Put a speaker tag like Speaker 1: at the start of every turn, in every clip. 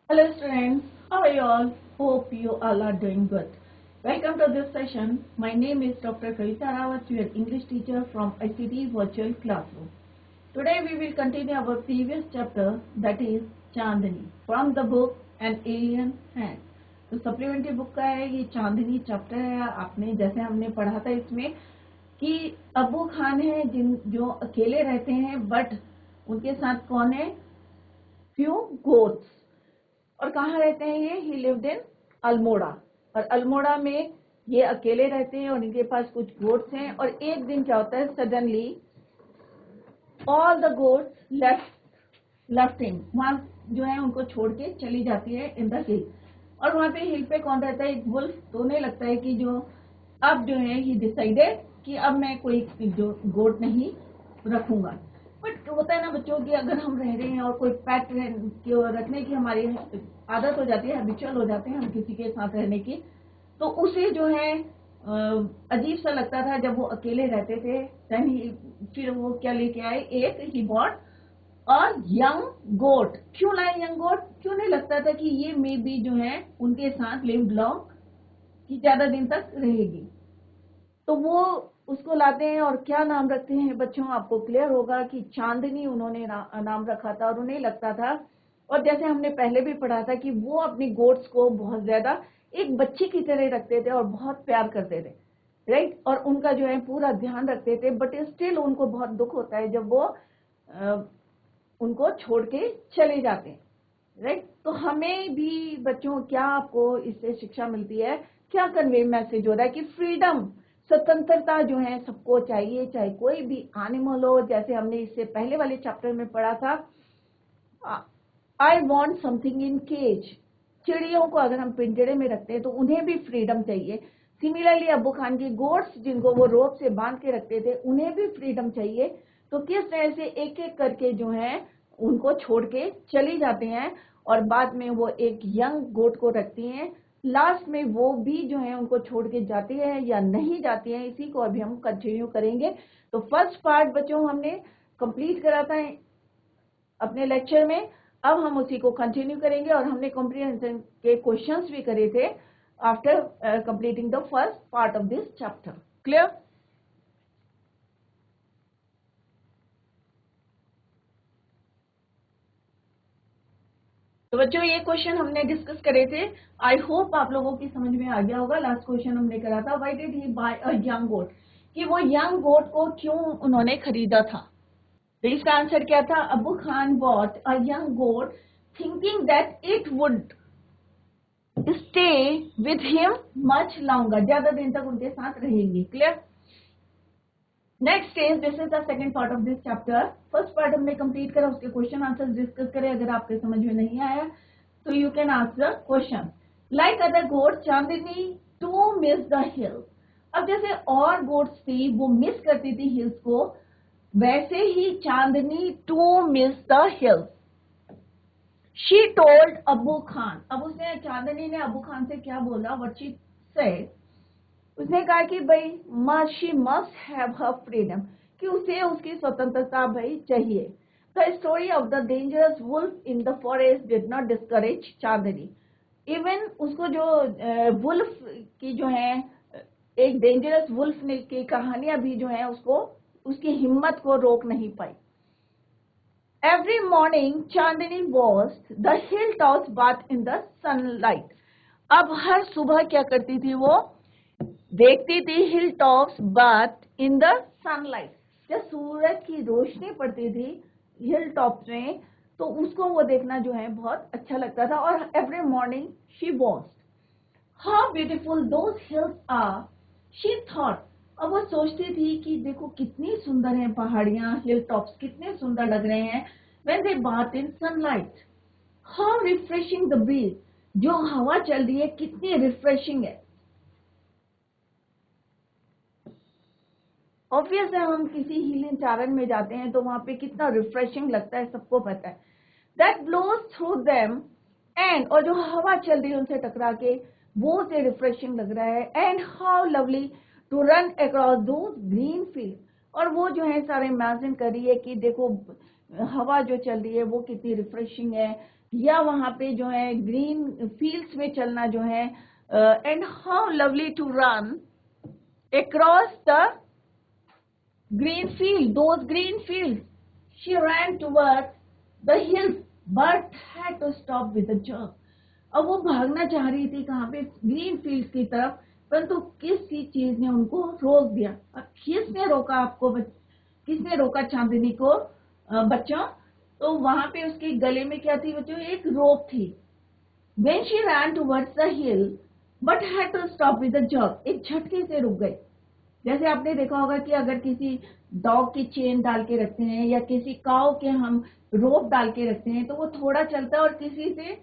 Speaker 1: Hello students, how are you all? Hope you all are doing good. Welcome to this session. My name is Dr. Kavita Rawat, your English teacher from ICT Virtual Classroom. Today we will continue our previous chapter, that is Chandni, from the book An Alien Hand. तो supplementary book का है ये चांदनी chapter है। आपने जैसे हमने पढ़ा था इसमें कि अबू खान है जो अकेले रहते हैं, बट उनके साथ कौन है? Few goats. और कहाँ रहते हैं ये? ही लिव्ड इन अल्मोड़ा। और अल्मोड़ा में ये अकेले रहते हैं और इनके पास कुछ गोट्स हैं। और एक दिन क्या होता है, suddenly all the goats left him, वहां जो है उनको छोड़ के चली जाती है इन द हिल। और वहां पे हिल पे कौन रहता है? एक वुल्फ। तो उन्हें लगता है कि जो अब जो है ही डिसाइडेड कि अब मैं कोई जो गोट नहीं रखूंगा। बट होता है ना बच्चों की, अगर हम रह रहे हैं और कोई पेट रखने की हमारी आदत हो जाती है, हैबिचुअल हो जाते हैं हम किसी के साथ रहने की, तो उसे जो है अजीब सा लगता था जब वो अकेले रहते थे। फिर वो क्या लेके आए? एक ही बॉट और यंग गोट। क्यों लाए यंग गोट? क्यों नहीं लगता था कि ये मे बी जो है उनके साथ लिव लॉन्ग, कि ज्यादा दिन तक रहेगी। तो वो उसको लाते हैं और क्या नाम रखते हैं बच्चों? आपको क्लियर होगा कि चांदनी उन्होंने नाम रखा था। और उन्हें लगता था, और जैसे हमने पहले भी पढ़ा था, कि वो अपनी गोट्स को बहुत ज्यादा एक बच्चे की तरह रखते थे और बहुत प्यार करते थे, राइट। और उनका जो है पूरा ध्यान रखते थे। बट स्टिल उनको बहुत दुख होता है जब वो उनको छोड़ के चले जाते हैं, राइट। तो हमें भी बच्चों क्या आपको इससे शिक्षा मिलती है? क्या कन्वे मैसेज हो रहा है कि फ्रीडम, स्वतंत्रता जो है सबको चाहिए, चाहे कोई भी एनिमल हो। जैसे हमने इससे पहले वाले चैप्टर में पढ़ा था, I want something in cage. चिड़ियों को अगर हम पिंजरे में रखते हैं तो उन्हें भी फ्रीडम चाहिए। सिमिलरली अबू खान की गोट्स, जिनको वो रोप से बांध के रखते थे, उन्हें भी फ्रीडम चाहिए। तो किस तरह से एक एक करके जो है उनको छोड़ के चली जाते हैं। और बाद में वो एक यंग गोट को रखती हैं। लास्ट में वो भी जो है उनको छोड़ के जाती है या नहीं जाती है, इसी को अभी हम कंटिन्यू करेंगे। तो फर्स्ट पार्ट बच्चों हमने कंप्लीट करा था अपने लेक्चर में। अब हम उसी को कंटिन्यू करेंगे और हमने कॉम्प्रिहेंशन के क्वेश्चंस भी करे थे after completing the first part of this chapter. Clear? तो बच्चों ये क्वेश्चन हमने डिस्कस करे थे। आई होप आप लोगों की समझ में आ गया होगा। लास्ट क्वेश्चन हमने करा था, why did he buy a young goat, कि वो यंग गोट को क्यों उन्होंने खरीदा था। तो इसका आंसर क्या था? Abu Khan bought a young goat thinking that it would stay with him much longer, ज्यादा दिन तक उनके साथ रहेंगी। Clear? Next is, this is the second part of this chapter. First part हमने कंप्लीट करा, उसके क्वेश्चन आंसर डिस्कस करें। अगर आपके समझ में नहीं आया तो you can ask the question. Like other goat Chandni to miss the hill. अब जैसे और गोट्स थी वो मिस करती थी हिल्स को, वैसे ही Chandni to miss the hills. She told Abu Khan. अब उसने, चांदनी ने अबू खान से क्या बोला? व्हाट शी सेड, उसने कहा कि भाई she must have her freedom, कि उसे उसकी स्वतंत्रता भाई चाहिए। The story of the dangerous wolf in the forest did not discourage Chandni. Even उसको जो वुल्फ की जो है, एक डेंजरस वुल्फ ने की कहानियां भी जो है उसको, उसकी हिम्मत को रोक नहीं पाई। Every morning Chandni watched the hill tops bath in the sunlight. अब हर सुबह क्या करती थी वो? देखती थी hill tops bath in the sunlight. जब सूरज की रोशनी पड़ती थी हिल टॉप्स में तो उसको वो देखना जो है बहुत अच्छा लगता था। और every morning she watched how beautiful those hills are, she thought. अब वो सोचती थी कि देखो कितनी सुंदर है पहाड़ियां, हिल टॉप्स कितने सुंदर लग रहे हैं। When they bath in sunlight, how refreshing the breeze, जो हवा चल रही है कितनी रिफ्रेशिंग है। ऑब्वियस है, हम किसी हिल चारण में जाते हैं तो वहां पे कितना रिफ्रेशिंग लगता है, सबको पता है। That blows through them and, और जो हवा चल रही है उनसे टकरा के वो से रिफ्रेशिंग लग रहा है। And how lovely to run across the green field, और वो जो है सारे इमेजिन कर रही है कि देखो हवा जो चल रही है वो कितनी रिफ्रेशिंग है, या वहां पे जो है ग्रीन फील्ड्स में चलना जो है, and how lovely to run across the green field, those green fields. She ran towards the hills but had to stop with a jerk. अब वो भागना चाह रही थी कहाँ पे, ग्रीन फील्ड्स की तरफ, परंतु किसी चीज ने उनको रोक दिया। अब किसने रोका आपको, किसने रोका चांदनी को बच्चों? तो वहां पे उसके गले में क्या थी बच्चों? एक रोप थी। When she ran towards the hill but had to stop with a jerk, एक झटके से रुक गई। जैसे आपने देखा होगा कि अगर किसी डॉग की चेन डाल के रखते हैं या किसी काऊ के हम रोप डाल के रखते हैं तो वो थोड़ा चलता है और किसी से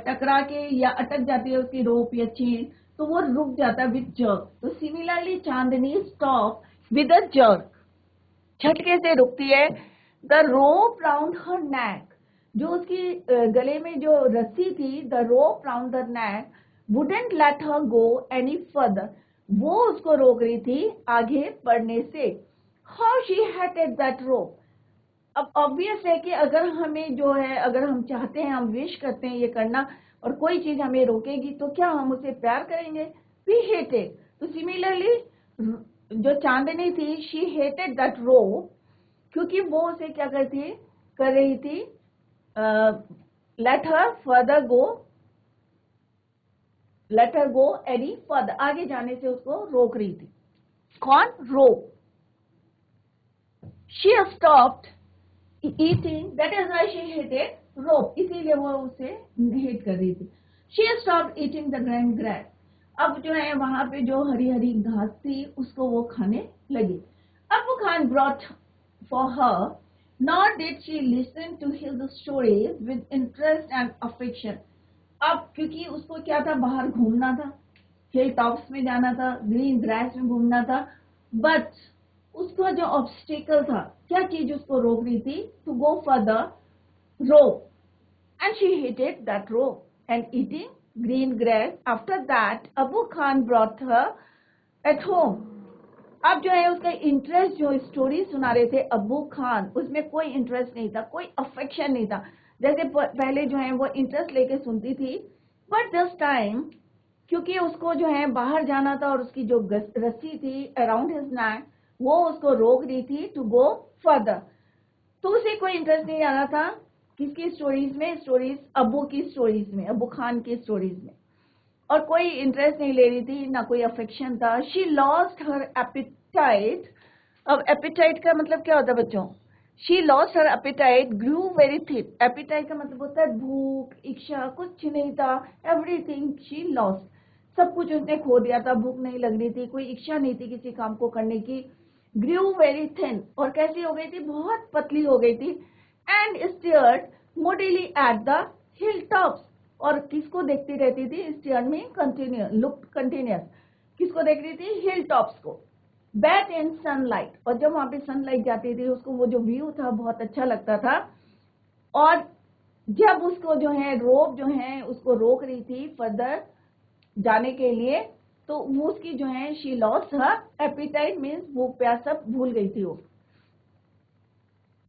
Speaker 1: टकरा के या अटक जाती है उसकी रोप या चेन, तो वो रुक जाता है विद जर्क। तो similarly Chandni stop with a jerk, झटके से रुकती है। द रोप राउंड हर नेक, जो उसकी गले में जो रस्सी थी, the rope round the neck wouldn't late her go any further, वो उसको रोक रही थी आगे बढ़ने से। हाउ शी हेटेड दैट रोप। अब ऑब्वियस है कि अगर हमें जो है, अगर हम चाहते हैं, हम विश करते हैं ये करना, और कोई चीज हमें रोकेगी तो क्या हम उसे प्यार करेंगे? We hated. तो सिमिलरली जो चांदनी थी, शी हेटेड दैट रोप, क्योंकि वो उसे क्या कर रही थी, let her further go, let her go any further, आगे जाने से उसको रोक रही थी। कौन? Rope. She stopped eating, that is why she hated rope, इसीलिए वो उसे हेट कर रही थी। She stopped eating the green grass, अब जो है वहां पे जो हरी हरी घास थी उसको वो खाने लगी। Abu Khan brought for her, nor did she listen to his stories with interest and affection. अब क्योंकि उसको क्या था, बाहर घूमना था, हिल टॉप्स में जाना था, ग्रीन ग्रास में घूमना था, बट उसका जो ऑब्स्टिकल था, क्या चीज उसको रोक रही थी? To go for the rope, and she hated that rope and eating green grass. After that, Abu Khan brought her at home. अब जो है उसका इंटरेस्ट, जो स्टोरी सुना रहे थे अबू खान, उसमें कोई इंटरेस्ट नहीं था, कोई अफेक्शन नहीं था। जैसे पहले जो है वो इंटरेस्ट लेके सुनती थी, बट दिस टाइम क्योंकि उसको जो है बाहर जाना था और उसकी जो रस्सी थी अराउंड हिज नेक वो उसको रोक रही थी टू गो फर्दर, तो उसे कोई इंटरेस्ट नहीं आ रहा था किसकी स्टोरीज में, स्टोरीज अबू की स्टोरीज में, अबू खान की स्टोरीज में, और कोई इंटरेस्ट नहीं ले रही थी, ना कोई अफेक्शन था। She lost her appetite. अब एपिटाइट का मतलब क्या होता है बच्चों? She lost her appetite, grew very thin. Appetite का मतलब होता है भूख, इच्छा, कुछ नहीं था, एवरीथिंग शी लॉस्ट, सब कुछ उसने खो दिया था, भूख नहीं लग रही थी, कोई इच्छा नहीं थी किसी काम को करने की। ग्रू वेरी थिन, और कैसी हो गई थी? बहुत पतली हो गई थी। And stared moodily at the hill tops, और किसको देखती रहती थी? स्टेयर में कंटिन्यूअस, लुक कंटिन्यूअस, किसको देख रही थी? हिल टॉप्स को। बैट इन सनलाइट, और जब वहां पे सनलाइट जाती थी उसको वो जो व्यू था बहुत अच्छा लगता था, और जब उसको जो है रोप जो है उसको रोक रही थी फर्दर जाने के लिए, तो वो उसकी जो है she lost her appetite, means वो प्यास सब भूल गई थी वो।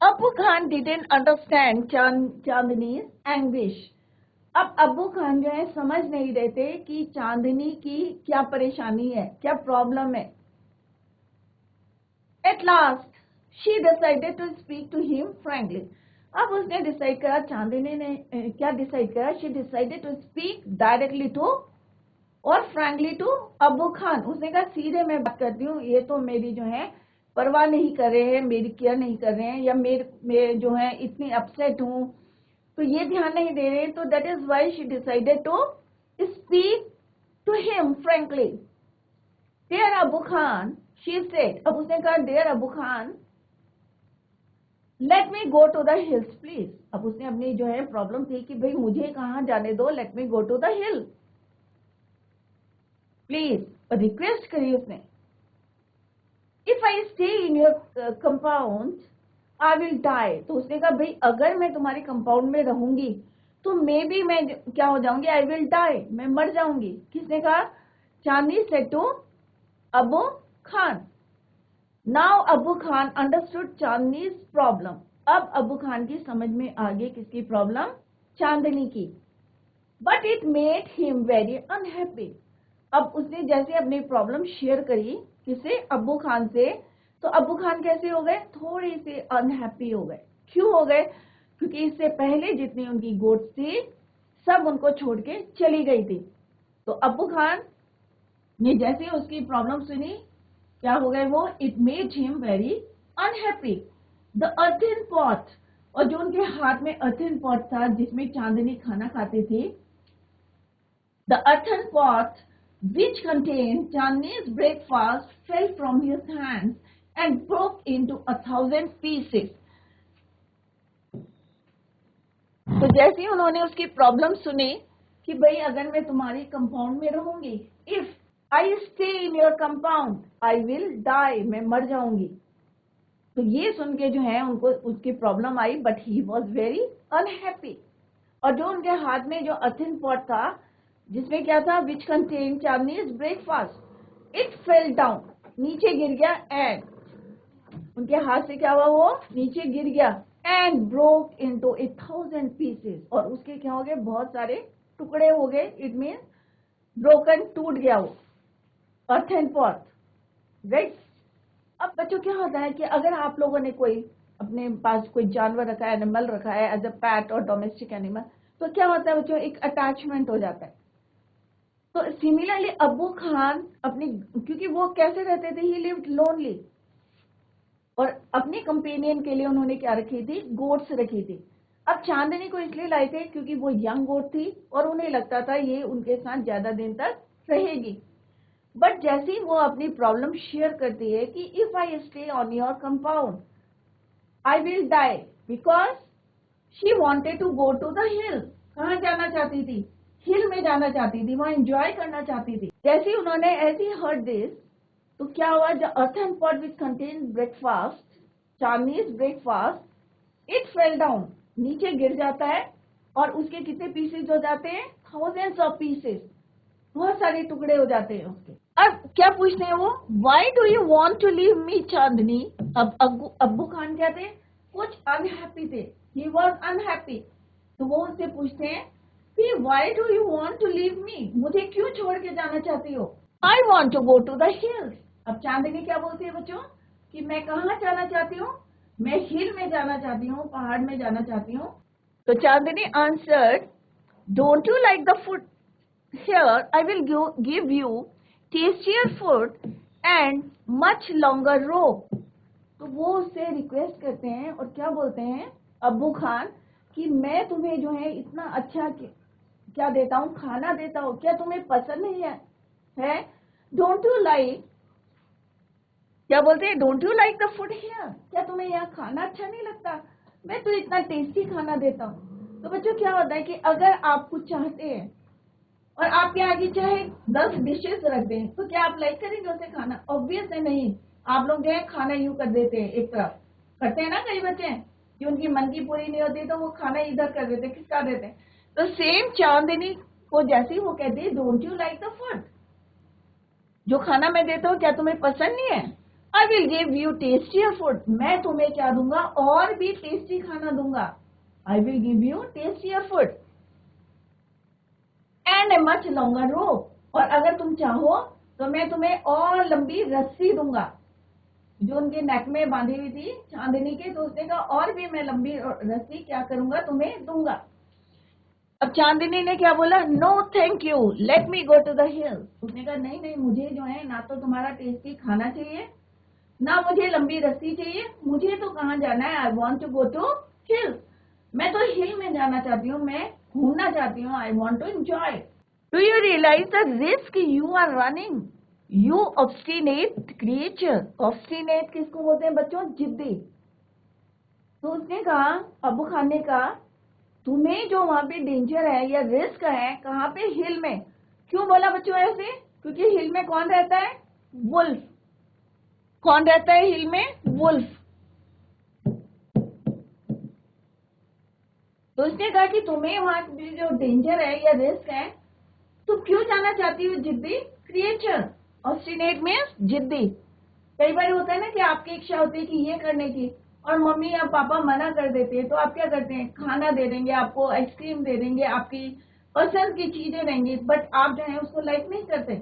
Speaker 1: Abu Khan didn't understand Chandni's anguish. अब अबू खान जो है समझ नहीं रहे थे कि चांदनी की क्या परेशानी है, क्या प्रॉब्लम है। At last she decided to speak to him frankly. अब उसने डिसाइड करा, चांदनी ने क्या डिसाइड करा? She decided to speak directly to और फ्रैंकली टू अबू खान। उसने कहा सीधे मैं बात करती हूँ, ये तो मेरी जो है परवाह नहीं कर रहे हैं, मेरी केयर नहीं कर रहे हैं, या मेरे जो है इतनी अपसेट हूँ तो ये ध्यान नहीं दे रहे, तो that is why she decided to speak to him frankly. Dear Abu Khan, she said, अब उसने कहा dear Abu Khan, let me go to the hills please. अब उसने अपनी जो है प्रॉब्लम थी कि भाई मुझे कहाँ जाने दो, let me go to the hill please, request करी उसने। If I stay in your compound I will die. तो उसने कहा भाई अगर मैं तुम्हारे कंपाउंड में रहूंगी तो मे बी मैं क्या हो जाऊंगी? आई विल डाई, मैं मर जाऊंगी। किसने कहा? Chandni said to Abu Khan. Now Abu Khan understood Chandni's problem. अब अब्बू खान की समझ में आ गई किसकी प्रॉब्लम, चांदनी की। But it made him very unhappy. अब उसने जैसे अपनी प्रॉब्लम शेयर करी किसे, अब्बू खान से, तो अब्बू खान कैसे हो गए, थोड़े से अनहैप्पी हो गए। क्यों हो गए, क्योंकि इससे पहले जितनी उनकी गोट्स थी सब उनको छोड़ के चली गई थी। तो अब्बू खान ने जैसे उसकी प्रॉब्लम सुनी, क्या हो गए वो, it made him very unhappy. The earthen pot, और जो उनके हाथ में अर्थन पॉट था जिसमें चांदनी खाना खाती थी, the earthen pot which contained Chandni's breakfast fell from his hands and broke into 1,000 pieces. तो जैसे ही उन्होंने उसकी प्रॉब्लम सुनी कि भाई अगर मैं तुम्हारी कंपाउंड में रहूंगी, if I stay in your compound I will die, मैं मर जाऊंगी। तो ये सुन के जो है उनको उसकी problem I, but he was very unhappy. और जो उनके हाथ में जो अथिन पॉट था जिसमें क्या था, which contain Chandni's breakfast, it fell down, नीचे गिर गया, एंड उनके हाथ से क्या हुआ, वो नीचे गिर गया, एंड ब्रोक इनटू 1,000 पीसेस, और उसके क्या हो गए, बहुत सारे टुकड़े हो गए। इट मीन ब्रोकन, टूट गया वो अर्थन पॉट, राइट। अब बच्चों क्या होता है कि अगर आप लोगों ने कोई अपने पास कोई जानवर रखा है, एनिमल रखा है एज अ पैट और डोमेस्टिक एनिमल, तो क्या होता है बच्चों, एक अटैचमेंट हो जाता है। तो सिमिलरली अब्बू खान अपनी, क्योंकि वो कैसे रहते थे, ही लिव्ड लोनली, और अपने कंपेनियन के लिए उन्होंने क्या रखी थी, गोट्स रखी थी। अब चांदनी को इसलिए लाए थे क्योंकि वो यंग गोट थी और उन्हें लगता था ये उनके साथ ज्यादा दिन तक रहेगी। बट जैसे ही वो अपनी प्रॉब्लम शेयर करती है कि if I stay on your compound I will die, because she wanted to go to the hill. कहाँ जाना चाहती थी, हिल में जाना चाहती थी, वहां एंजॉय करना चाहती थी। जैसे ही उन्होंने ऐसी हर्ड दिस, तो क्या हुआ, the earthen pot which contain breakfast, Chandni's breakfast, it fell down, नीचे गिर जाता है, और उसके कितने पीसेस हो जाते हैं, थाउजेंड्स ऑफ पीसेस, बहुत सारे टुकड़े हो जाते हैं उसके। अब क्या पूछते हैं वो, why do you want to leave me Chandni. अब अब्बू खान क्या थे, कुछ अनहैप्पी थे, ही वॉज अनहैप्पी। तो वो उससे पूछते हैं कि why do you want to leave me, मुझे क्यों छोड़ के जाना चाहती हो। I want to go to the hills. अब चांदनी क्या बोलती है बच्चों, कि मैं कहाँ जाना चाहती हूँ, मैं हिल में जाना चाहती हूँ, पहाड़ में जाना चाहती हूँ। तो Chandni answered, don't you like the food here, I will give you tastier food and much longer rope. तो वो उससे रिक्वेस्ट करते हैं और क्या बोलते हैं अब्बू खान, कि मैं तुम्हें जो है इतना अच्छा क्या देता हूँ, खाना देता हूँ, क्या तुम्हें पसंद नहीं है? डोंट यू लाइक, क्या बोलते हैं, don't you like the food here, क्या तुम्हें यहाँ खाना अच्छा नहीं लगता, मैं तो इतना टेस्टी खाना देता हूँ। तो बच्चों क्या होता है कि अगर आप कुछ चाहते हैं और आपके आगे चाहे 10 डिशेस रख दें, तो क्या आप लाइक करेंगे उसे खाना? ऑब्वियस है नहीं। आप लोग जो है खाना यूं कर देते हैं, एक तरफ करते हैं ना कई बच्चे, कि उनकी मन की पूरी नहीं होती तो वो खाना इधर कर देते, खिसका देते हैं। तो सेम चांदनी को जैसे ही वो कहते हैं, don't you like the food, जो खाना मैं देता हूँ क्या तुम्हें पसंद नहीं है? I will give you tastier food, मैं तुम्हें क्या दूंगा, और भी टेस्टी खाना दूंगा। I will give you tastier food and a much longer rope, और अगर तुम चाहो तो मैं तुम्हें और लंबी रस्सी दूंगा, जो उनके नेक में बांधी हुई थी चांदनी के। तो उसने कहा और भी मैं लंबी रस्सी क्या करूंगा, तुम्हें दूंगा। अब चांदनी ने क्या बोला, no thank you, let me go to the hill. उसने कहा नहीं नहीं, मुझे जो है ना तो तुम्हारा टेस्टी खाना चाहिए, ना मुझे लंबी रस्सी चाहिए, मुझे तो कहाँ जाना है, I want to go to hill, मैं तो हिल में जाना चाहती हूँ, मैं घूमना चाहती हूँ, I want to enjoy. Do you realise the risk you are running, you obstinate creature. Obstinate किसको बोलते हैं बच्चों, जिद्दी। तो उसने कहा, अबू खान ने कहा, तुम्हें जो वहां पे डेंजर है या रिस्क है, कहाँ पे, हिल में। क्यों बोला बच्चों ऐसे, क्योंकि हिल में कौन रहता है, वुल्फ। कौन रहता है हिल में, वुल्फ। तो उसने कहा कि तुम्हें वहां पे जो डेंजर है या रिस्क है, तुम क्यों जाना चाहती हो, जिद्दी क्रिएचर। ऑब्स्टिनेट मीन्स जिद्दी। कई बार होता है ना कि आपकी इच्छा होती है कि ये करने की, और मम्मी या पापा मना कर देते हैं तो आप क्या करते हैं, खाना दे देंगे, आपको आइसक्रीम दे देंगे, आपकी पसंद की चीजें देंगे, बट आप जो है उसको लाइक नहीं करते।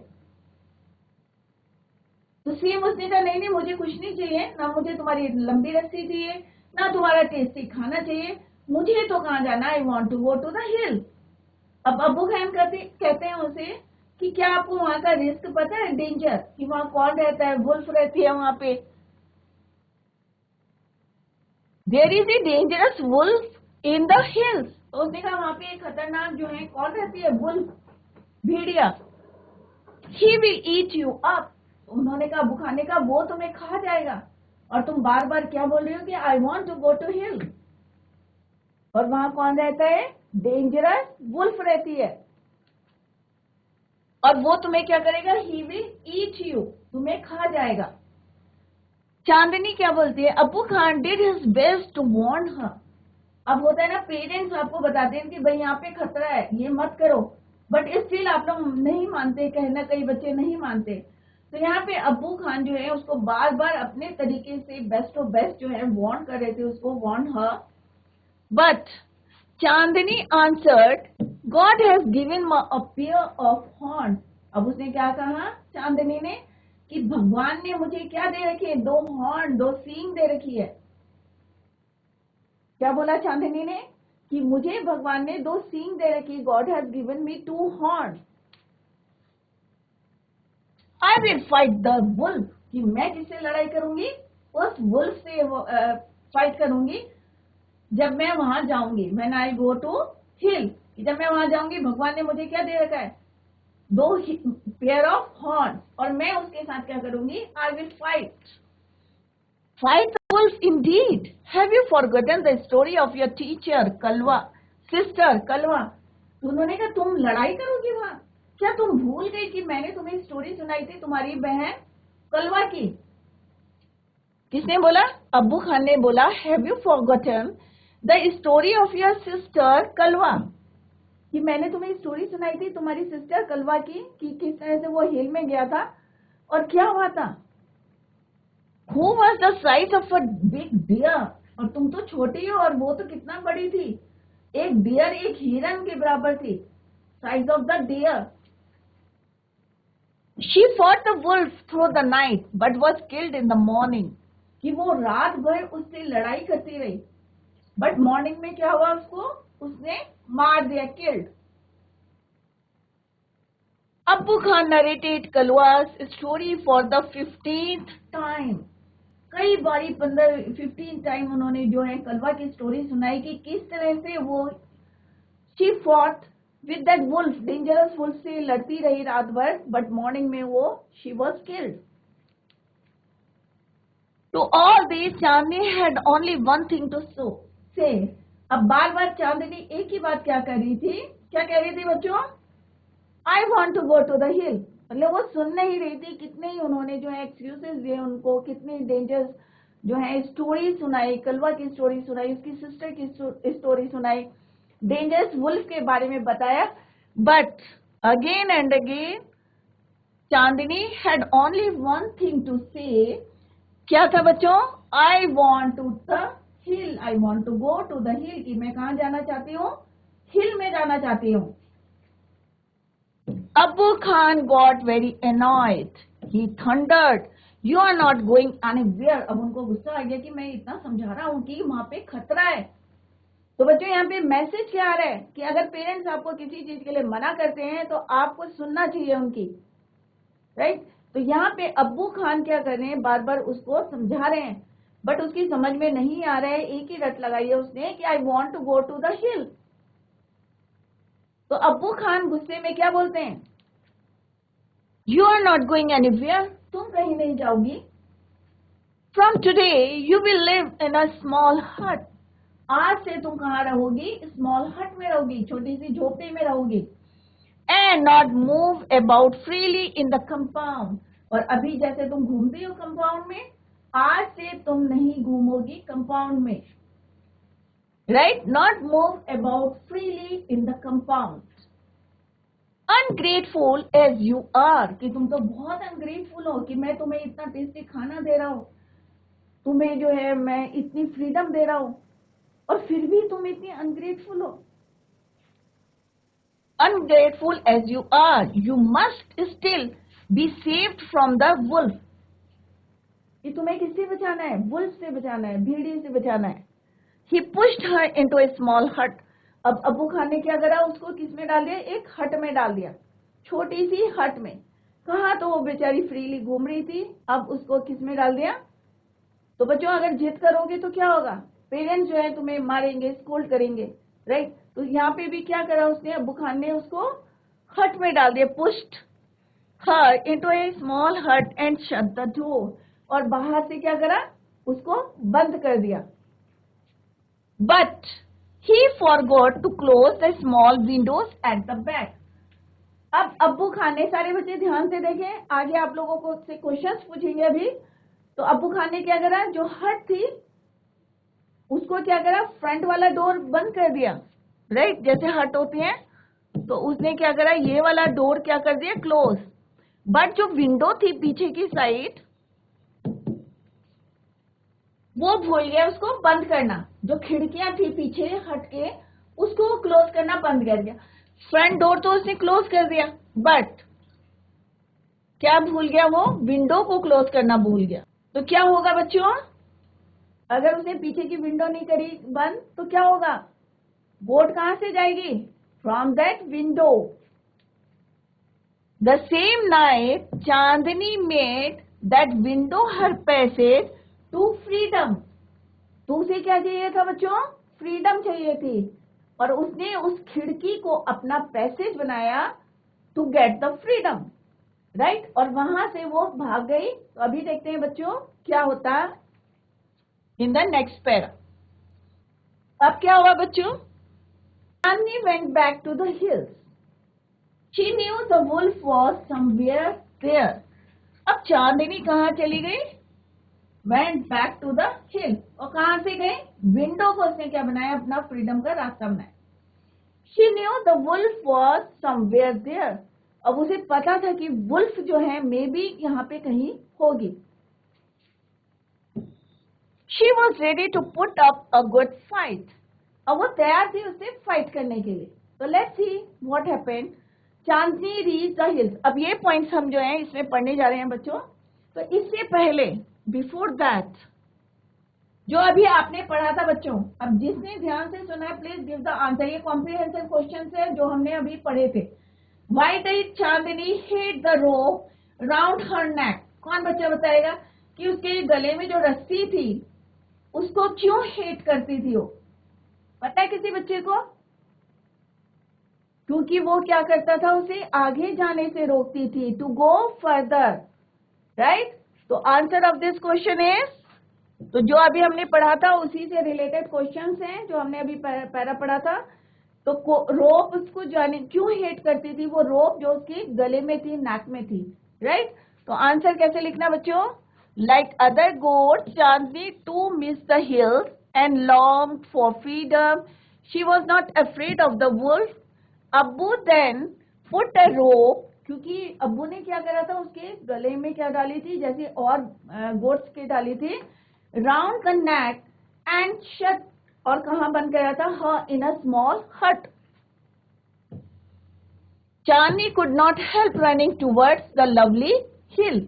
Speaker 1: तो सेम उसने कहा नहीं नहीं मुझे कुछ नहीं चाहिए, ना मुझे तुम्हारी लंबी रस्सी चाहिए, ना तुम्हारा टेस्टी खाना चाहिए, मुझे तो कहाँ जाना, I want to go to the hill. अब अबू खान कहते हैं उसे कि क्या आपको वहां का रिस्क पता है, डेंजर, कि वहां कौन रहता है, वुल्फ रहती है वहां पे, there is a dangerous wolf in the hills. तो उसने कहा वहां पे एक खतरनाक जो है कौन रहती है, वुल्फ, भेड़िया, he will eat you up. उन्होंने कहा अबू खान ने कहा वो तुम्हें खा जाएगा, और तुम बार बार क्या बोल रही हो कि I want to go to hill, और वहां कौन रहता है, डेंजरस वुल्फ रहती है, और वो तुम्हें क्या करेगा, ही विल ईट यू, तुम्हें खा जाएगा। चांदनी क्या बोलती है, Abu Khan did his best to warn her. अब होता है ना, पेरेंट्स आपको बताते हैं कि भाई यहाँ पे खतरा है, ये मत करो, बट स्टिल आप लोग नहीं मानते, कहीं ना कहीं बच्चे नहीं मानते। तो यहाँ पे अबू खान जो है उसको बार बार अपने तरीके से बेस्ट ऑफ बेस्ट जो है वार्न कर रहे थे उसको, warn her, but Chandni answered, God has given a pair of horn. अब उसने क्या कहा, चांदनी ने, कि भगवान ने मुझे क्या दे रखी है, दो हॉर्न, दो सींग दे रखी है। क्या बोला चांदनी ने, कि मुझे भगवान ने दो सींग दे रखी, God has given me two horn, I will fight the wolf, कि मैं किससे लड़ाई करूंगी, उस वुल्फ से फाइट करूंगी जब मैं वहां जाऊंगी, व्हेन आई गो टू हिल, जब मैं वहां जाऊंगी, भगवान ने मुझे क्या दे रखा है, दो पेयर ऑफ हॉर्न, और मैं उसके साथ क्या करूंगी, I will fight the wolf indeed, have you forgotten the story of your teacher Kalwa, sister Kalwa. तो उन्होंने कहा तुम लड़ाई करोगी वहां, क्या तुम भूल गई कि मैंने तुम्हें स्टोरी सुनाई थी तुम्हारी बहन कलवा की। किसने बोला, अब्बू खान ने बोला, have you forgotten the story of your sister Kalwa, कि मैंने तुम्हें स्टोरी सुनाई थी तुम्हारी सिस्टर कलवा की, कि किस तरह से वो हिल में गया था और क्या हुआ था। Who was the size of a big deer, और तुम तो छोटी हो और वो तो कितना बड़ी थी, एक डियर एक हिरन के बराबर थी, size of the deer. She fought the wolf through the night but was killed in the morning, कि वो रात भर उससे लड़ाई करती रही, बट मॉर्निंग में क्या हुआ, उसको उसने मार दिया, killed. Abbu Khan narrated Kalwa's story for the 15th time. कई बारी 15 टाइम उन्होंने जो है कलवा की स्टोरी सुनाई कि किस तरह से वो she fought with that wolf, dangerous wolf से लड़ती रही रात भर, बट मॉर्निंग में वो she was killed. To all this Chandni had only one thing to say. अब बार बार चांदनी एक ही बात क्या कर रही थी, क्या कह रही थी बच्चों, I want to go to the hill. मतलब वो सुन नहीं रही थी, कितने ही उन्होंने जो है एक्सक्यूजेस दिए उनको, कितनी डेंजरस जो है स्टोरी सुनाई, कलवा की स्टोरी सुनाई, उसकी सिस्टर की स्टोरी सुनाई, डेंजरस वुल्फ के बारे में बताया, but again and again Chandni had only one thing to say. क्या था बच्चों, I want to the hill, I want to go to the hill, कि मैं कहां जाना चाहती हूँ, हिल में जाना चाहती हूँ। Abu Khan got very annoyed. He thundered, "You are not going anywhere." अब उनको गुस्सा आ गया कि मैं इतना समझा रहा हूँ कि वहां पे खतरा है। तो बच्चों यहाँ पे मैसेज क्या आ रहा है कि अगर पेरेंट्स आपको किसी चीज के लिए मना करते हैं तो आपको सुनना चाहिए उनकी, राइट। तो यहाँ पे अब्बू खान क्या कर रहे हैं, बार बार उसको समझा रहे हैं, बट उसकी समझ में नहीं आ रहा है, एक ही रट लगाई है उसने कि I want to go to the hill. तो अब्बू खान गुस्से में क्या बोलते हैं, you are not going anywhere, तुम कहीं नहीं जाओगी। From today you will live in a small hut, आज से तुम कहाँ रहोगी, स्मॉल हट में रहोगी, छोटी सी झोपड़ी में रहोगी। And not move about freely in the compound, और अभी जैसे तुम घूमती हो कंपाउंड में, आज से तुम नहीं घूमोगी कंपाउंड में, right. Not move about freely in the compound. Ungrateful as you are, कि तुम तो बहुत अनग्रेटफुल हो कि मैं तुम्हें इतना टेस्टी खाना दे रहा हूं, तुम्हें जो है मैं इतनी फ्रीडम दे रहा हूं और फिर भी तुम इतनी अनग्रेटफुल हो। Ungrateful as you are, you must still be saved from the wolf. कि तुम्हें किससे बचाना है? वुल्फ से बचाना है, भेड़िए से बचाना है। He pushed her into a small hut. अब अब्बू खान ने क्या करा? उसको किस में डाल दिया? एक हट में डाल दिया, छोटी सी हट में। कहा तो वो बेचारी फ्रीली घूम रही थी, अब उसको किस में डाल दिया? तो बच्चों अगर जिद करोगे तो क्या होगा? पेरेंट्स जो है तुम्हें मारेंगे, स्कोल्ड करेंगे, राइट? तो यहाँ पे भी क्या करा उसने? अब्बू खान ने उसको हट में डाल दिया, pushed her into a small hut and shut the door, और बाहर से क्या करा? उसको बंद कर दिया। But he forgot to close the small windows at the back. अब अब्बू खान ने, सारे बच्चे ध्यान से देखें, आगे आप लोगों को से क्वेश्चंस पूछेंगे अभी। तो अब्बू खान ने क्या करा? जो हट थी उसको क्या करा? फ्रंट वाला डोर बंद कर दिया, राइट? जैसे हट होती है, तो उसने क्या करा? ये वाला डोर क्या कर दिया? क्लोज। बट जो विंडो थी पीछे की साइड, वो भूल गया उसको बंद करना। जो खिड़कियां थी पीछे हट के, उसको क्लोज करना बंद कर दिया। फ्रंट डोर तो उसने क्लोज कर दिया, बट क्या भूल गया? वो विंडो को क्लोज करना भूल गया। तो क्या होगा बच्चों? अगर उसने पीछे की विंडो नहीं करी बंद तो क्या होगा? बोट कहां से जाएगी? From that window. The same night Chandni made that window her passage to freedom. तो उसे क्या चाहिए था बच्चों? फ्रीडम चाहिए थी, और उसने उस खिड़की को अपना पैसेज बनाया to get the freedom, right? और वहां से वो भाग गई। तो अभी देखते हैं बच्चों क्या होता इन द नेक्स्ट पैरा। अब क्या हुआ बच्चों? Chandni went back to the hills. She knew the wolf was somewhere there. अब चांदनी कहाँ चली गई? Went back to the hill. और कहां से गए? विंडो को उसने क्या बनाया? अपना फ्रीडम का रास्ता बनाया। She knew the wolf was somewhere there. अब उसे पता था कि वुल्फ जो है मे बी यहाँ पे कहीं होगी। She was ready to put up a good fight. अब वो तैयार थी उससे फाइट करने के लिए। तो let's see what happened. Chandni reach the hills. अब ये पॉइंट्स हम जो है इसमें पढ़ने जा रहे हैं बच्चों। तो इससे पहले, बिफोर दैट, जो अभी आपने पढ़ा था बच्चों, अब जिसने ध्यान से सुना है प्लीज गिव द आंसर। ये कॉम्प्रिहेंसिव क्वेश्चन है जो हमने अभी पढ़े थे। Why did Chandni hit the rope round her neck? कौन बच्चा बताएगा कि उसके गले में जो रस्सी थी उसको क्यों हिट करती थी वो? पता है किसी बच्चे को? क्योंकि वो क्या करता था? उसे आगे जाने से रोकती थी, टू गो फर्दर, राइट? तो answer of this question is, तो जो अभी हमने पढ़ा था उसी से रिलेटेड क्वेश्चंस हैं जो हमने अभी पैरा पढ़ा था। तो रोप उसको जाने क्यों हेट करती थी? वो रोप जो उसके गले में थी, नाक में थी, राइट? तो आंसर कैसे लिखना बच्चों? Like other goat Chandni to miss the hills and long for freedom, she was not afraid of the wolf. Abbu then put a rope, क्योंकि अब्बू ने क्या करा था? उसके गले में क्या डाली थी? जैसे और गोट्स के डाली थी, round the neck and shut, और कहां बंद गया था? हर इन a small hut. Chandni could not help running towards the lovely hill.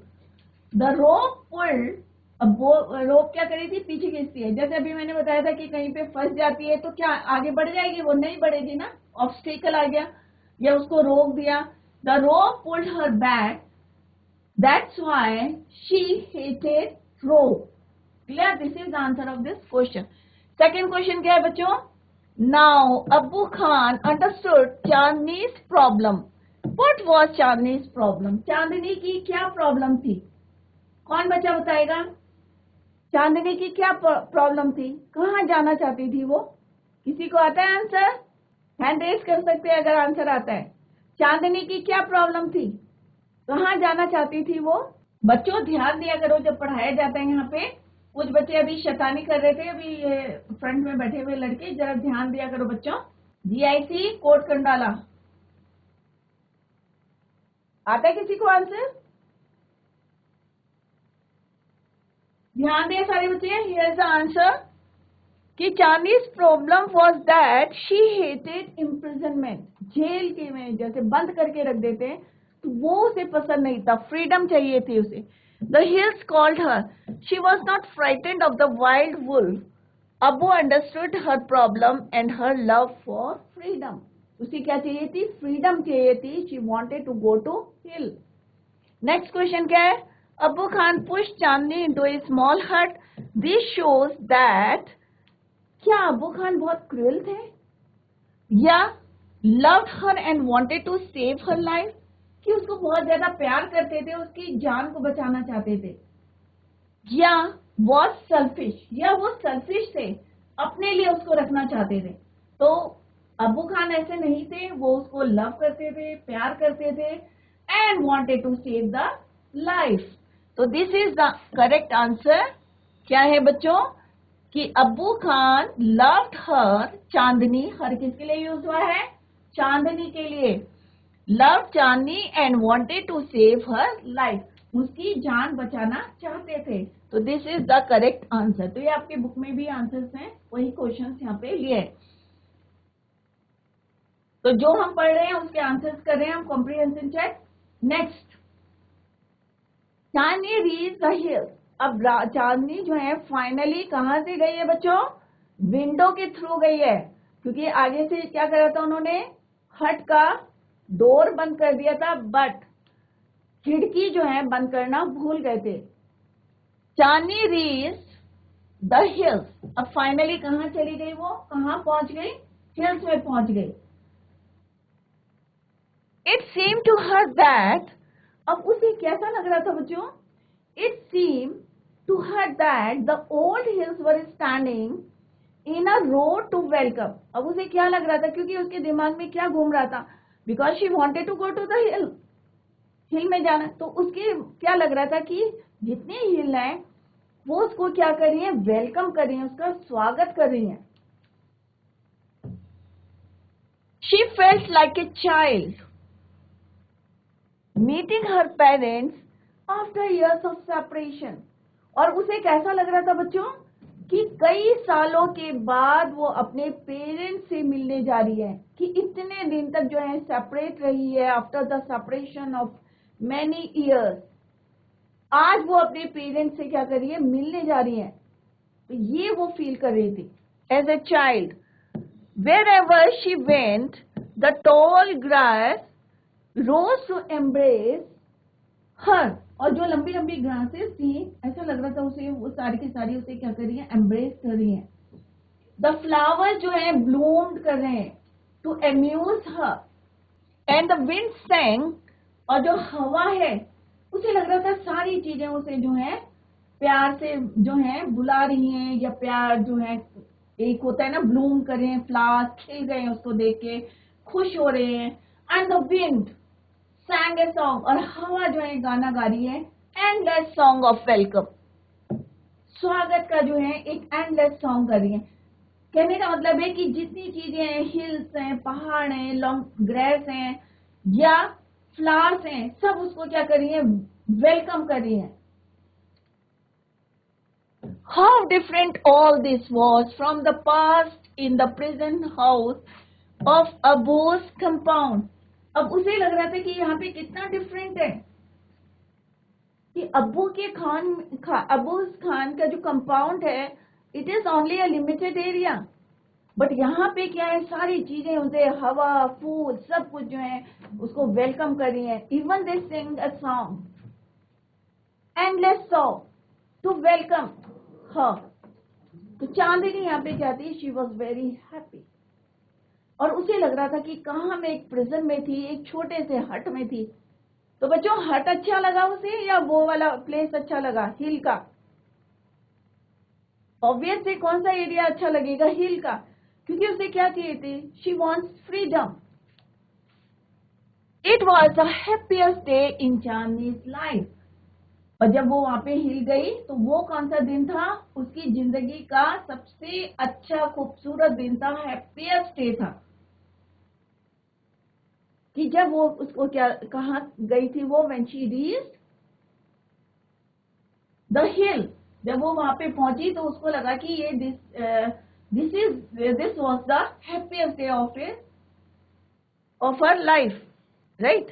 Speaker 1: The rope pulled. अब वो रोप क्या करी थी? पीछे खींचती है। जैसे अभी मैंने बताया था कि कहीं पे फंस जाती है तो क्या आगे बढ़ जाएगी? वो नहीं बढ़ेगी ना, ऑब्स्टेकल आ गया या उसको रोक दिया। The rope pulled her back, that's why she hated rope. Clear? This is the answer of this question. Second question क्या है बच्चों? Now Abbu Khan understood Chandni's problem. What was Chandni's problem? Chandni की क्या प्रॉब्लम थी? कौन बच्चा बताएगा? चांदनी की क्या प्रॉब्लम थी? कहाँ जाना चाहती थी वो? किसी को आता है आंसर? हैंड रेज कर सकते हैं अगर आंसर आता है। चांदनी की क्या प्रॉब्लम थी? कहाँ जाना चाहती थी वो? बच्चों ध्यान दिया करो जब पढ़ाया जाता है। यहाँ पे कुछ बच्चे अभी शैतानी कर रहे थे, अभी फ्रंट में बैठे हुए लड़के, जरा ध्यान दिया करो बच्चों। जीआईसी कोट कंडाला, आता है किसी को आंसर? ध्यान दें सारे बच्चे, हियर इज द आंसर कि Chandni's problem was that she hated imprisonment, jail के में जैसे बंद करके रख देते हैं तो वो उसे पसंद नहीं था, फ्रीडम चाहिए थी उसे। The hills called her, she was not frightened of the wild wolf, Abu understood her problem and her love for freedom. उसे क्या चाहिए थी? फ्रीडम चाहिए थी। She wanted to go to hill. Next question क्या है? Abu Khan push Chandni into a small hut, this shows that, क्या अबू खान बहुत क्रूएल थे या loved her and wanted to save her life, कि उसको बहुत ज्यादा प्यार करते थे, उसकी जान को बचाना चाहते थे, या वॉज सेल्फिश, या वो सेल्फिश थे, अपने लिए उसको रखना चाहते थे। तो अबू खान ऐसे नहीं थे, वो उसको लव करते थे, प्यार करते थे and wanted to save the life. तो this is the correct answer. क्या है बच्चों? कि अब्बू खान लव्ड हर, चांदनी, हर किसके लिए यूज हुआ है? चांदनी के लिए। Love Chandni and wanted to save her life, उसकी जान बचाना चाहते थे। तो this is the correct answer. तो ये आपके बुक में भी आंसर्स हैं, वही क्वेश्चंस यहाँ पे लिए। तो जो हम पढ़ रहे हैं उसके आंसर्स कर रहे हैं हम comprehension check. Next, Chandni reach the hills. अब चांदनी जो है फाइनली कहां से गई है बच्चों? विंडो के थ्रू गई है, क्योंकि आगे से क्या करा था उन्होंने? हट का डोर बंद कर दिया था, बट खिड़की जो है बंद करना भूल गए थे। चांदनी रीच द हिल्स। अब फाइनली कहां चली गई? वो कहां पहुंच गई? हिल्स में पहुंच गई। It seem to her that, अब उसे कैसा लग रहा था बच्चों? It seem to her that the old hills were standing in a row to welcome. अब उसे क्या लग रहा था? क्योंकि उसके दिमाग में क्या घूम रहा था? Because she wanted to go to the hill, हिल में जाना। तो उसके क्या लग रहा था कि जितने हिल हैं वो उसको क्या कर रही है? वेलकम कर रही है, उसका स्वागत कर रही है। She felt like a child meeting her parents after years of separation. और उसे कैसा लग रहा था बच्चों? कि कई सालों के बाद वो अपने पेरेंट्स से मिलने जा रही है, कि इतने दिन तक जो है सेपरेट रही है, after the separation of many years, आज वो अपने पेरेंट्स से क्या कर रही है? मिलने जा रही है। तो ये वो फील कर रही थी as a child. Wherever she went the tall grass rose to embrace her, और जो लंबी लंबी ग्रासेस थी, ऐसा लग रहा था उसे वो सारी की सारी उसे क्या कर रही है? एम्ब्रेस कर रही है। द फ्लावर्स जो है ब्लूम्ड कर रहे हैं to amuse her and the wind sang, और जो हवा है उसे लग रहा था सारी चीजें उसे जो है प्यार से जो है बुला रही हैं, या प्यार जो है एक होता है ना, ब्लूम कर रहे हैं, फ्लावर्स खिल गए हैं, उसको देख के खुश हो रहे हैं। And the wind sang a song, और हवा जो है गाना गा रही है, endless song of welcome, स्वागत का जो है एक endless song कर रही है। कहने का मतलब है कि जितनी चीजें हैं, हिल्स हैं, पहाड़ हैं, लॉन्ग ग्रास हैं या फ्लावर्स हैं, सब उसको क्या कर रही है? वेलकम कर रही है। How different all this was from the past in the present house of Abu's compound. अब उसे लग रहा था कि यहाँ पे कितना डिफरेंट है, कि अब्बू खान का जो कंपाउंड है, it is only a limited area, but यहाँ पे क्या है? सारी चीजें उसे, हवा, फूल, सब कुछ जो है उसको वेलकम कर रही है। Even they sing a song, endless song to welcome her. तो चांदनी यहाँ पे क्या थी? शी वॉज वेरी हैप्पी, और उसे लग रहा था कि कहाँ मैं एक प्रिजन में थी, एक छोटे से हट में थी। तो बच्चों, हट अच्छा लगा उसे या वो वाला प्लेस अच्छा लगा, हिल का? ऑब्वियस से कौन सा एरिया अच्छा लगेगा? हिल का, क्योंकि उसे क्या चाहिए थी? She wants freedom. It was the happiest day in Chandni's life. और जब वो वहां पे हिल गई तो वो कौन सा दिन था? उसकी जिंदगी का सबसे अच्छा खूबसूरत दिन था, हैप्पीएस्ट डे था। कि जब वो उसको क्या कहा गई थी वो? व्हेन शी रीच्ड द हिल, जब वो वहां पे पहुंची तो उसको लगा कि ये this was the happiest day of her life, right?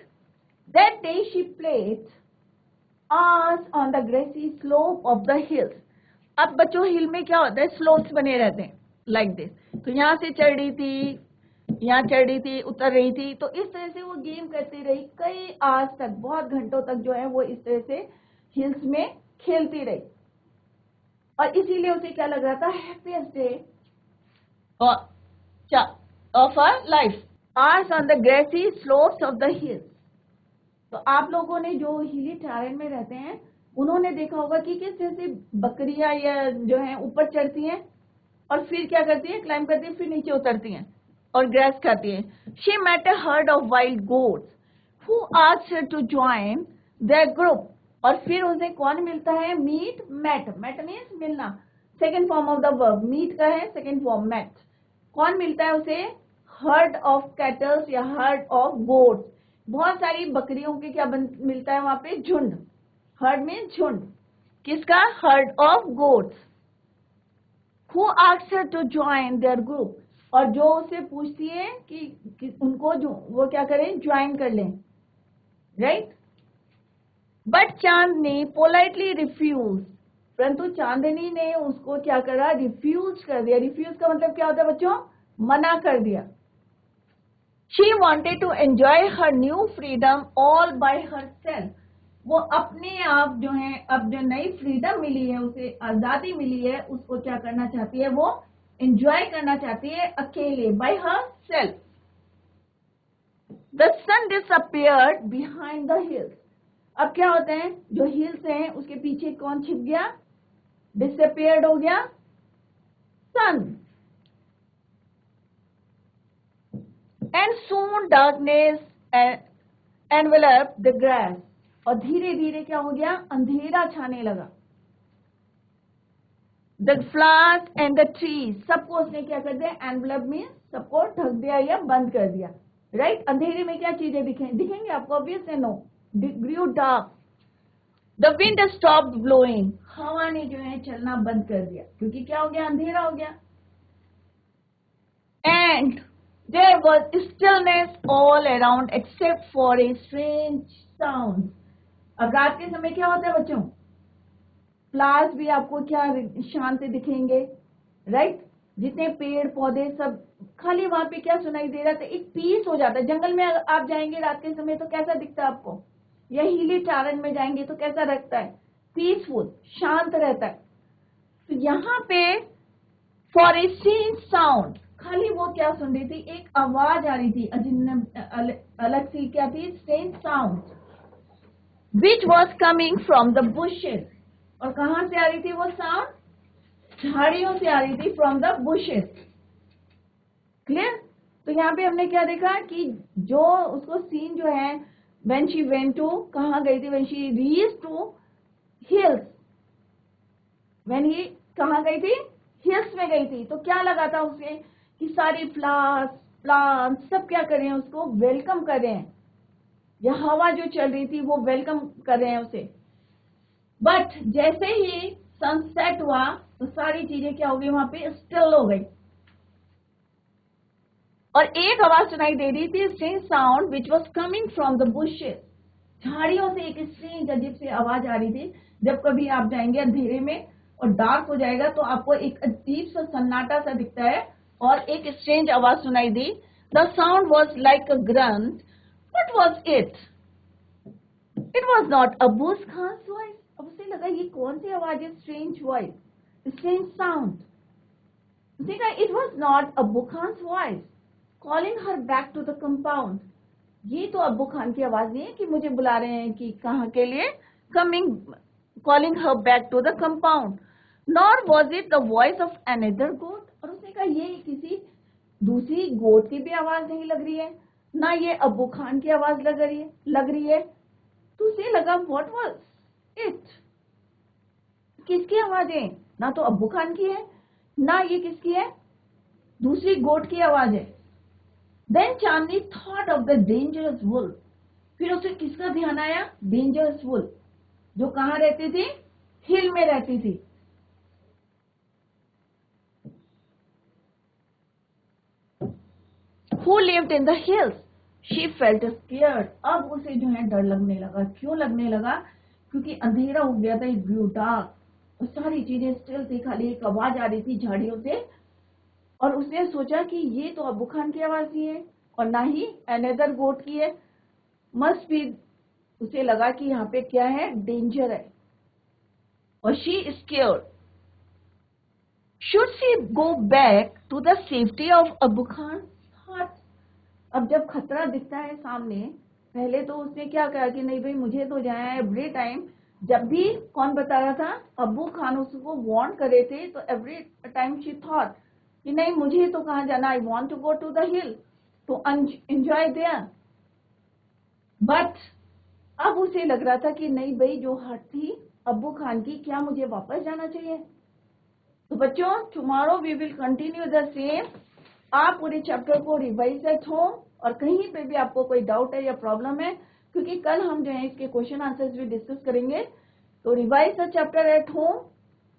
Speaker 1: That day she played hours on the grassy slope of the hills. अब बच्चों हिल में क्या होता है, स्लोप्स बने रहते हैं लाइक दिस. तो यहाँ से चढ़ रही थी, यहाँ चढ़ रही थी, उतर रही थी, तो इस तरह से वो गेम करती रही कई आज तक, बहुत घंटों तक जो है वो इस तरह से हिल्स में खेलती रही. और इसीलिए उसे क्या लग रहा था, happiest day of her life. Hours on the grassy slopes of the hills. तो आप लोगों ने जो हिली टेरेन में रहते हैं उन्होंने देखा होगा कि किस तरह से बकरियां या जो है ऊपर चढ़ती हैं और फिर क्या करती हैं, क्लाइंब करती हैं, फिर नीचे उतरती हैं और ग्रास खाती हैं. She met a herd of wild goats who asked her to join their group. और फिर उसे कौन मिलता है, मीट, मेट. मेट मीन्स मिलना, second form of the verb. Meet का है सेकेंड फॉर्म मेट. कौन मिलता है उसे, हर्ड ऑफ कैटल्स या हर्ड ऑफ गोट्स. बहुत सारी बकरियों के क्या मिलता है वहां पे, झुंड. हर्ड में झुंड, किसका, herd of goats. Who asked her to join their group. और जो उसे पूछती है कि उनको जो वो क्या करें, ज्वाइन कर लें, right. But Chandni politely refuse. परंतु चांदनी ने उसको क्या करा, रिफ्यूज कर दिया. रिफ्यूज का मतलब क्या होता है बच्चों, मना कर दिया. She wanted to enjoy her new freedom all by herself. वो अपने आप जो है, अब जो नई फ्रीडम मिली है उसे, आजादी मिली है, उसको क्या करना चाहती है, वो एंजॉय करना चाहती है अकेले, by herself. The sun disappeared behind the hills. अब क्या होता है, जो हिल्स हैं उसके पीछे कौन छिप गया, डिसअपियर्ड हो गया, सन. And soon darkness enveloped the grass. और धीरे धीरे क्या हो गया, अंधेरा छाने लगा. The flowers and the trees, सबको उसने क्या कर दिया, envelop में सबको ढक दिया या बंद कर दिया, राइट. अंधेरे में क्या चीजें दिखेंगे आपको, ऑब्वियस है, no. Grew dark. The wind stopped blowing. हवा ने जो है चलना बंद कर दिया, क्योंकि क्या हो गया, अंधेरा हो गया. And there was stillness all around except for a strange sound. अब रात के समय क्या होता है बच्चों, फ्लावर्स भी आपको क्या शांत दिखेंगे, राइट. जितने पेड़ पौधे सब खाली, वहां पे क्या सुनाई दे रहा था, एक पीस हो जाता है. जंगल में आप जाएंगे रात के समय तो कैसा दिखता है आपको, या हिली टारन में जाएंगे तो कैसा रखता है, पीसफुल, शांत रहता है. तो यहाँ पे फॉर ए स्ट्रेंज साउंड, खाली वो क्या सुन रही थी, एक आवाज आ रही थी अलग सी, क्या थी, strange sound, which was coming from the bushes. और कहां से आ रही थी वो साउंड, झाड़ियों से आ रही थी, फ्रॉम द बुशेस. क्लियर. तो यहाँ पे हमने क्या देखा कि जो उसको सीन जो है, व्हेन शी वेंट टू, कहाँ गई थी, when she reached to hills, when he कहाँ गई थी, हिल्स में गई थी. तो क्या लगा था उसे कि सारी फ्लावर्स, प्लांट्स सब क्या कर रहे हैं, उसको वेलकम कर रहे हैं, या हवा जो चल रही थी वो वेलकम कर रहे हैं उसे. बट जैसे ही सनसेट हुआ तो सारी चीजें क्या हो गई, वहां पे स्टिल हो गई. और एक आवाज सुनाई दे रही थी, strange sound which was coming from the bushes. झाड़ियों से एक स्ट्रेंज अजीब सी आवाज आ रही थी. जब कभी आप जाएंगे अंधेरे में और डार्क हो जाएगा तो आपको एक अजीब सा सन्नाटा सा दिखता है और एक स्ट्रेंज आवाज सुनाई दी. The sound was like a grunt. What was it? It was not Abu's Khan voice. अब उसे लगा ये कौन सी आवाज है, स्ट्रेंज वॉइस, स्ट्रेंज साउंड. देखा, it was not Abu Khan voice calling her back to the compound. ये तो अब्बू खान की आवाज नहीं है कि मुझे बुला रहे हैं कि कहाँ के लिए, coming, calling her back to the compound. Nor was it the voice of another goat. और उसने कहा ये किसी दूसरी गोट की भी आवाज नहीं लग रही है, ना ये अब्बू खान की आवाज लग रही है. तो उसे लगा व्हाट वाज इट, किसकी आवाज है, ना तो अब्बू खान की है, ना ये किसकी है, दूसरी गोट की आवाज है. Then Chandni thought of the dangerous wolf. फिर उसे किसका ध्यान आया, डेंजरस वुल्फ, जो कहाँ रहती थी, हिल में रहती थी. who lived in the hills. She felt scared. अब उसे जो है डर लगने लगा. क्यों लगने लगा? क्योंकि अंधेरा हो गया था. It grew dark. और सारी चीजें स्टिल थी, खाली एक आवाज आ रही थी झाड़ियों से. और उसने सोचा कि ये तो अब्बू खान की आवाज ही है और ना ही अनदर गोट की है. मस्ट बी, उसे लगा कि यहाँ पे क्या है, डेंजर है. और she scared. Should she go back to the safety of Abbu Khan हट. अब जब खतरा दिखता है सामने, पहले तो उसने क्या कहा कि नहीं भाई मुझे तो जाना है. एवरी टाइम जब भी कौन बता रहा था, अब्बू खान उसको वार्न कर रहे थे, तो एवरी टाइम शी थॉट कि नहीं मुझे तो कहाँ जाना, I want to go to the hill to enjoy there. But अब उसे लग रहा था कि नहीं भाई जो हट थी अब्बू खान की, क्या मुझे वापस जाना चाहिए. तो बच्चों, tomorrow we will continue the same. आप पूरे चैप्टर को रिवाइज एट होम, और कहीं पे भी आपको कोई डाउट है या प्रॉब्लम है, क्योंकि कल हम जो है इसके क्वेश्चन आंसर्स भी डिस्कस करेंगे. तो revise the chapter at home.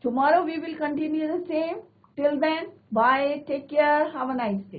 Speaker 1: Tomorrow we will continue the same. Till then, bye, take care, have a nice day.